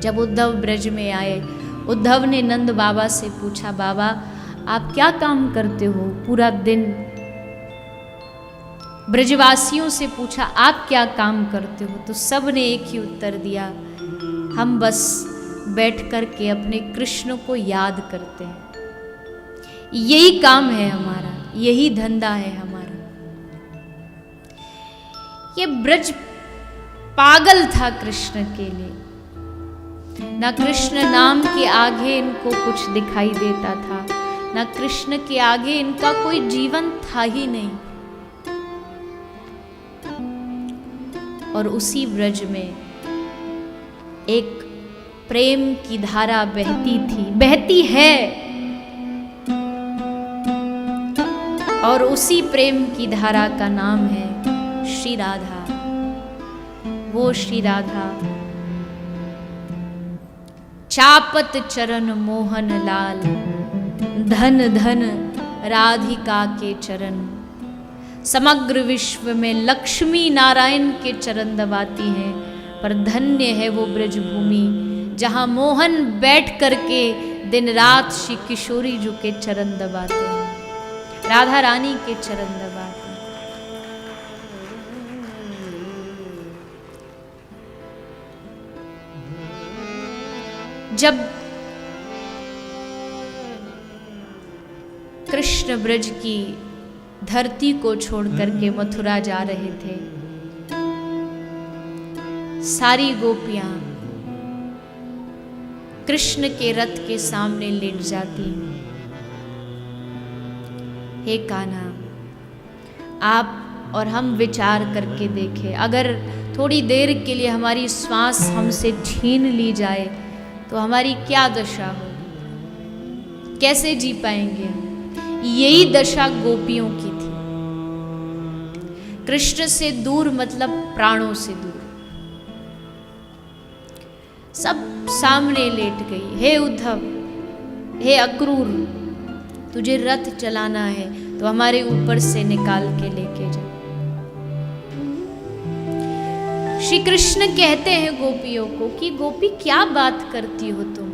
जब उद्धव ब्रज में आए, उद्धव ने नंद बाबा से पूछा, बाबा आप क्या काम करते हो पूरा दिन? ब्रजवासियों से पूछा आप क्या काम करते हो? तो सब ने एक ही उत्तर दिया, हम बस बैठ कर के अपने कृष्ण को याद करते हैं, यही काम है हमारा, यही धंधा है हमारा। ये ब्रज पागल था कृष्ण के लिए, ना कृष्ण नाम के आगे इनको कुछ दिखाई देता था, ना कृष्ण के आगे इनका कोई जीवन था ही नहीं। और उसी ब्रज में एक प्रेम की धारा बहती थी, बहती है, और उसी प्रेम की धारा का नाम है श्री राधा। वो श्री राधा चापत चरण मोहन लाल, धन धन राधिका के चरण। समग्र विश्व में लक्ष्मी नारायण के चरण दबाती हैं, पर धन्य है वो ब्रज भूमि जहाँ मोहन बैठ करके दिन रात श्री किशोरी जी के चरण दबाते हैं, राधा रानी के चरण दबाते हैं। जब कृष्ण ब्रज की धरती को छोड़ करके मथुरा जा रहे थे, सारी गोपियां कृष्ण के रथ के सामने लेट जाती। हे कान्हा, आप और हम विचार करके देखें, अगर थोड़ी देर के लिए हमारी श्वास हमसे छीन ली जाए तो हमारी क्या दशा होगी, कैसे जी पाएंगे हम? यही दशा गोपियों की थी। कृष्ण से दूर मतलब प्राणों से दूर। सब सामने लेट गई। हे उद्धव, हे अक्रूर, तुझे रथ चलाना है तो हमारे ऊपर से निकाल के लेके जा। श्री कृष्ण कहते हैं गोपियों को कि गोपी क्या बात करती हो तुम,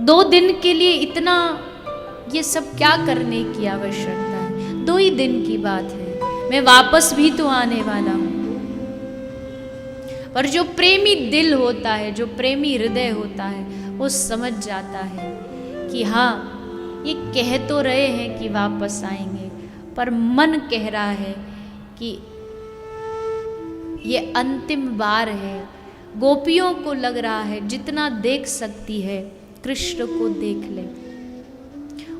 2 दिन के लिए इतना ये सब क्या करने की आवश्यकता है? 2 ही दिन की बात है, मैं वापस भी तो आने वाला हूं। पर जो प्रेमी दिल होता है, जो प्रेमी हृदय होता है, वो समझ जाता है कि हाँ, ये कह तो रहे हैं कि वापस आएंगे, पर मन कह रहा है कि ये अंतिम बार है। गोपियों को लग रहा है जितना देख सकती है कृष्ण को देख ले,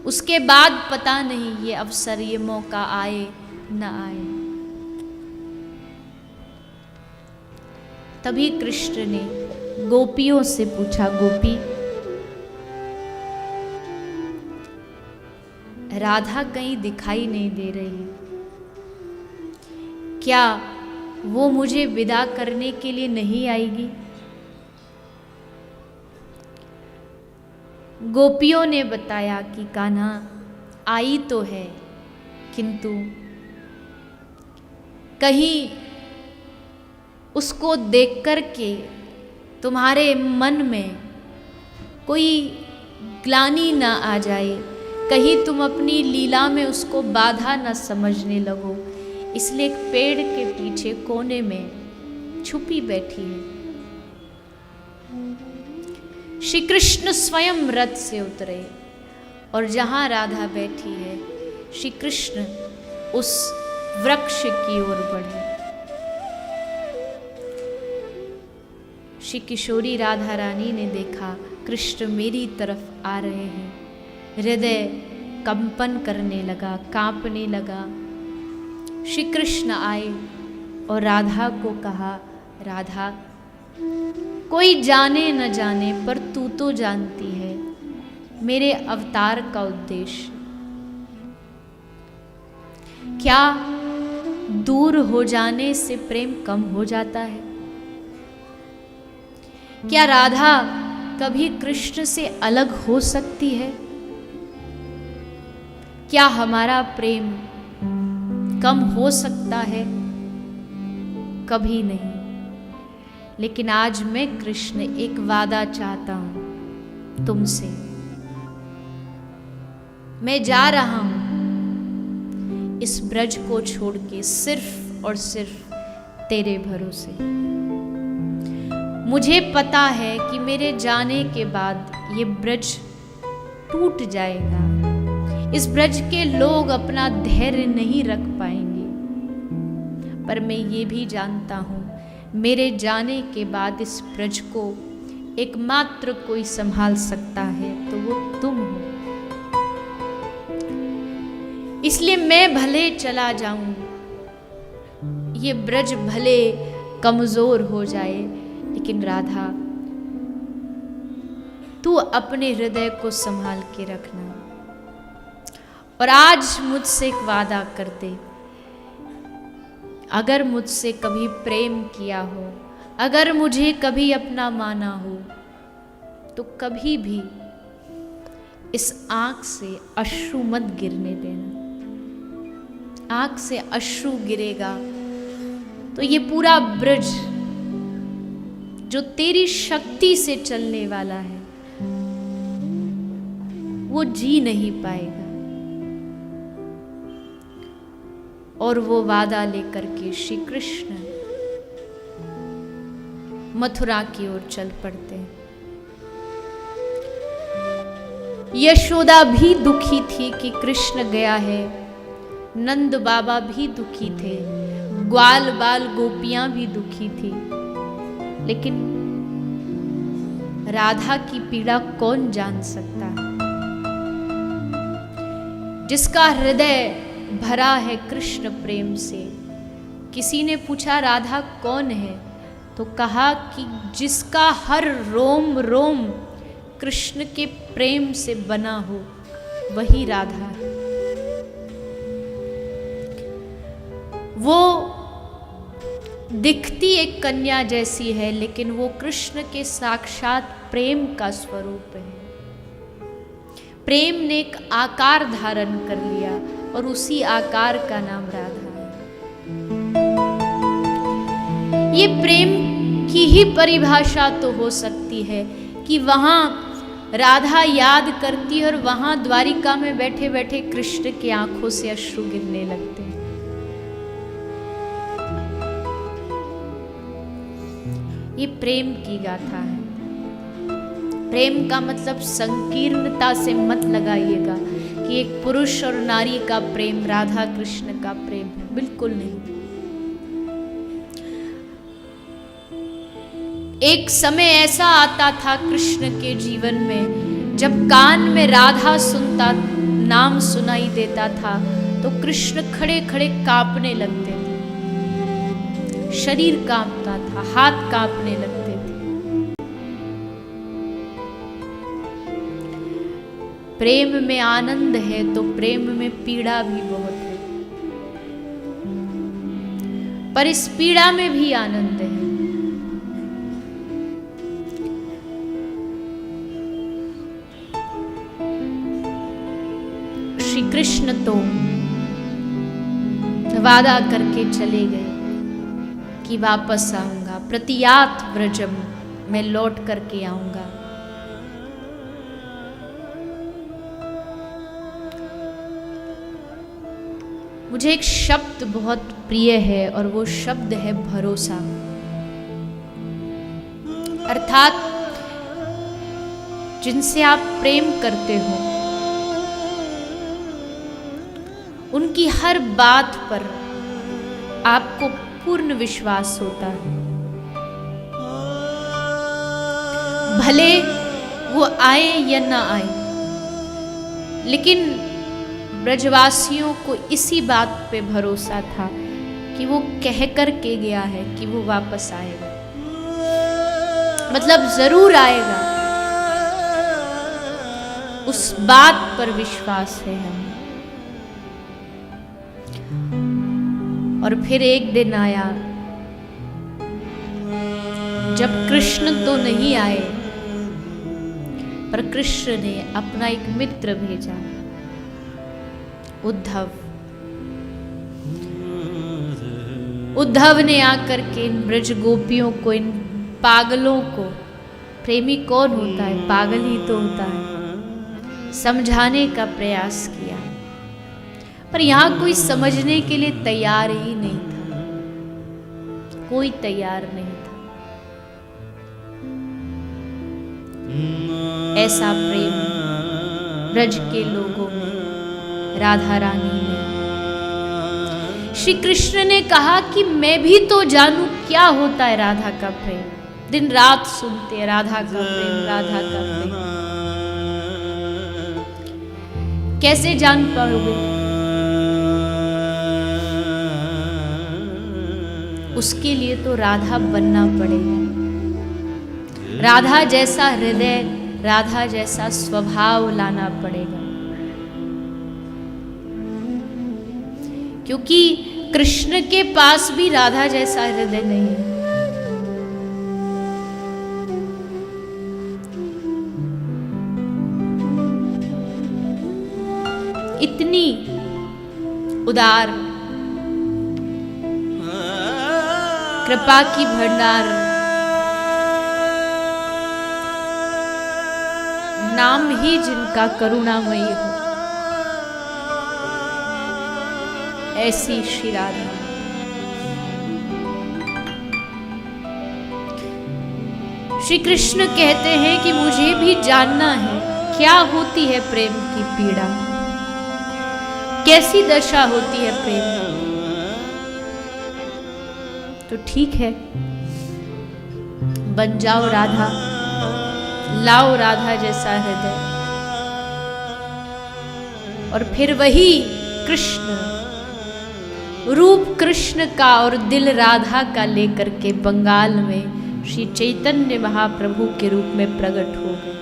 उसके बाद पता नहीं ये अवसर, ये मौका आए न आए। तभी कृष्ण ने गोपियों से पूछा, गोपी, राधा कहीं दिखाई नहीं दे रही, क्या वो मुझे विदा करने के लिए नहीं आएगी? गोपियों ने बताया कि कान्हा आई तो है, किंतु कहीं उसको देख कर के तुम्हारे मन में कोई ग्लानि ना आ जाए, कहीं तुम अपनी लीला में उसको बाधा न समझने लगो, इसलिए एक पेड़ के पीछे कोने में छुपी बैठी है। श्री कृष्ण स्वयं रथ से उतरे और जहां राधा बैठी है, श्री कृष्ण उस वृक्ष की ओर बढ़े। श्री किशोरी राधा रानी ने देखा कृष्ण मेरी तरफ आ रहे हैं, हृदय कंपन करने लगा, कांपने लगा। श्री कृष्ण आए और राधा को कहा, राधा, कोई जाने न जाने पर तू तो जानती है मेरे अवतार का उद्देश्य। क्या दूर हो जाने से प्रेम कम हो जाता है? क्या राधा कभी कृष्ण से अलग हो सकती है? क्या हमारा प्रेम कम हो सकता है? कभी नहीं। लेकिन आज मैं कृष्ण एक वादा चाहता हूं तुमसे। मैं जा रहा हूं इस ब्रज को छोड़ के सिर्फ और सिर्फ तेरे भरोसे। मुझे पता है कि मेरे जाने के बाद ये ब्रज टूट जाएगा, इस ब्रज के लोग अपना धैर्य नहीं रख पाएंगे, पर मैं ये भी जानता हूं मेरे जाने के बाद इस ब्रज को एकमात्र कोई संभाल सकता है तो वो तुम हो। इसलिए मैं भले चला जाऊं, ये ब्रज भले कमजोर हो जाए, लेकिन राधा तू अपने हृदय को संभाल के रखना। और आज मुझसे एक वादा कर दे, अगर मुझसे कभी प्रेम किया हो, अगर मुझे कभी अपना माना हो, तो कभी भी इस आंख से अश्रु मत गिरने देना। आंख से अश्रु गिरेगा तो ये पूरा ब्रज जो तेरी शक्ति से चलने वाला है वो जी नहीं पाएगा। और वो वादा लेकर के श्री कृष्ण मथुरा की ओर चल पड़ते हैं। यशोदा भी दुखी थी कि कृष्ण गया है, नंद बाबा भी दुखी थे, ग्वाल बाल गोपियां भी दुखी थी, लेकिन राधा की पीड़ा कौन जान सकता है? जिसका हृदय भरा है कृष्ण प्रेम से। किसी ने पूछा राधा कौन है, तो कहा कि जिसका हर रोम रोम कृष्ण के प्रेम से बना हो वही राधा है। वो दिखती एक कन्या जैसी है, लेकिन वो कृष्ण के साक्षात प्रेम का स्वरूप है। प्रेम ने एक आकार धारण कर लिया और उसी आकार का नाम राधा है। ये प्रेम की ही परिभाषा तो हो सकती है कि वहां राधा याद करती है और वहां द्वारिका में बैठे बैठे कृष्ण की आंखों से अश्रु गिरने लगते हैं। ये प्रेम की गाथा है। प्रेम का मतलब संकीर्णता से मत लगाइएगा कि एक पुरुष और नारी का प्रेम राधा कृष्ण का प्रेम है, बिल्कुल नहीं। एक समय ऐसा आता था कृष्ण के जीवन में, जब कान में राधा सुनता, नाम सुनाई देता था, तो कृष्ण खड़े खड़े कांपने लगते थे, शरीर कांपता था, हाथ कांपने लगते थे। प्रेम में आनंद है तो प्रेम में पीड़ा भी बहुत है, पर इस पीड़ा में भी आनंद है। श्री कृष्ण तो वादा करके चले गए कि वापस आऊंगा, प्रतियात व्रजम, मैं लौट करके आऊंगा। मुझे एक शब्द बहुत प्रिय है और वो शब्द है भरोसा। अर्थात जिनसे आप प्रेम करते हो उनकी हर बात पर आपको पूर्ण विश्वास होता है, भले वो आए या ना आए। लेकिन ब्रजवासियों को इसी बात पे भरोसा था कि वो कह कर के गया है कि वो वापस आएगा, मतलब जरूर आएगा। उस बात पर विश्वास है हमें। और फिर एक दिन आया जब कृष्ण तो नहीं आए, पर कृष्ण ने अपना एक मित्र भेजा, उद्धव। उद्धव ने आकर के इन ब्रज गोपियों को, इन पागलों को, प्रेमी कौन होता है, पागल ही तो होता है, समझाने का प्रयास किया, पर यहां कोई समझने के लिए तैयार ही नहीं था, कोई तैयार नहीं था। ऐसा प्रेम ब्रज के लोगों में, राधा रानी ने। श्री कृष्ण ने कहा कि मैं भी तो जानूं क्या होता है राधा का प्रेम। दिन रात सुनते हैं राधा का प्रेम, राधा का प्रेम, कैसे जान पाओगे? उसके लिए तो राधा बनना पड़ेगा, राधा जैसा हृदय, राधा जैसा स्वभाव लाना पड़ेगा, क्योंकि कृष्ण के पास भी राधा जैसा हृदय नहीं है। इतनी उदार कृपा की भंडार, नाम ही जिनका करुणामयी हो, ऐसी श्री राधा। श्री कृष्ण कहते हैं कि मुझे भी जानना है क्या होती है प्रेम की पीड़ा, कैसी दशा होती है प्रेम की। तो ठीक है, बन जाओ राधा, लाओ राधा जैसा हृदय, और फिर वही कृष्ण, रूप कृष्ण का और दिल राधा का लेकर के बंगाल में श्री चैतन्य महाप्रभु के रूप में प्रकट हो गए।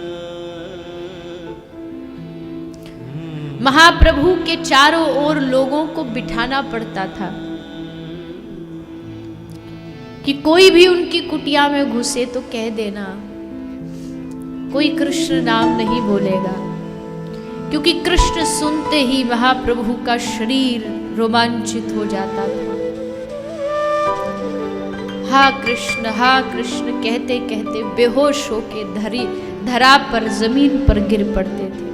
महाप्रभु के चारों ओर लोगों को बिठाना पड़ता था कि कोई भी उनकी कुटिया में घुसे तो कह देना, कोई कृष्ण नाम नहीं बोलेगा, क्योंकि कृष्ण सुनते ही महाप्रभु का शरीर रोमांचित हो जाता था। हा कृष्ण कहते कहते बेहोश होके धरा पर, जमीन पर गिर पड़ते थे।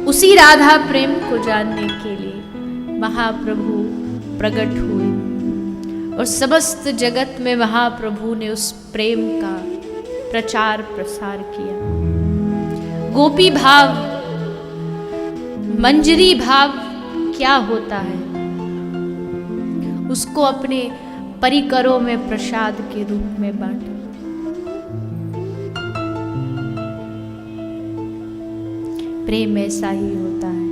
उसी राधा प्रेम को जानने के लिए महाप्रभु प्रकट हुए और समस्त जगत में महाप्रभु ने उस प्रेम का प्रचार प्रसार किया। गोपी भाव, मंजरी भाव क्या होता है, उसको अपने परिकरों में प्रसाद के रूप में बांटा। प्रेम ऐसा ही होता है।